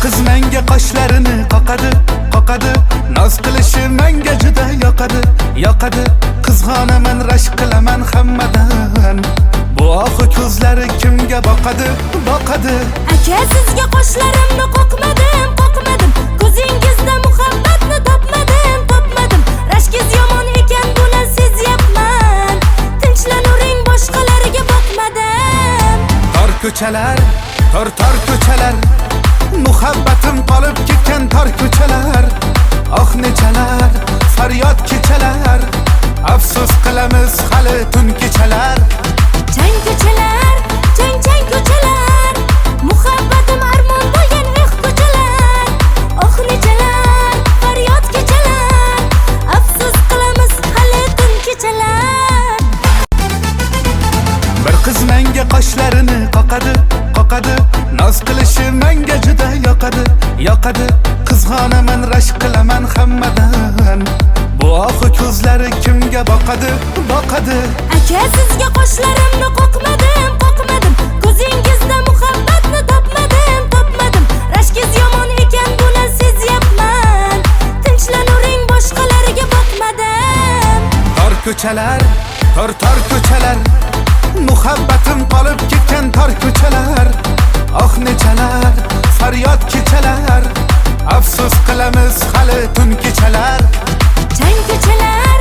qiz menga qoshlarini qoqadi, qoqadi. Noz qilishi menga juda yoqadi, yoqadi. Qizg'onaman, rashk qilaman hammadan. Bu oxu ko'zlari kimga boqadi, boqadi. Aka, sizga qoshlarimni qoqmadim, qoqmadim. Ko'zingizda muhabbatni topmadim, topmadim. Rashkingiz yomon ekan, buni sezyapman. Tinchlanuvring, boshqalarga boqmadim. Tor ko'chalar, tor ko'chalar. Muhabbatim qolib ketgan tor ko'chalar. Oh nechalar, faryod kechalar. Afsus qilamiz hali tun kechalar. Chang ko'chalar, chang ko'chalar. Muhabbatim armon bo'lgan ko'chalar. Oh nechalar, faryod kechalar. Afsus qilamiz hali tun kechalar. Bir qiz menga qoshlarini qoqadi, qoqadi. Noz qilishi menga juda yoqadi, yoqadi. Qizg'onaman, rashk qilaman hammadan. Bu oxu ko'zlari kimga boqadi, boqadi. Aka, sizga qoshlarimni qoqmadim, qoqmadim. Ko'zingizda muhabbatni topmadim, topmadim. Rashkingiz yomon ekan, buni sezyapman. Tinchlanuvring, boshqalarga boqmadim. Tor ko'chalar, tor ko'chalar. Muhabbatim qolib ketgan tor ko'chalar. Oh nechalar, faryod kechalar. Afsus qilamiz hali tun kechalar. Chang ko'chalar,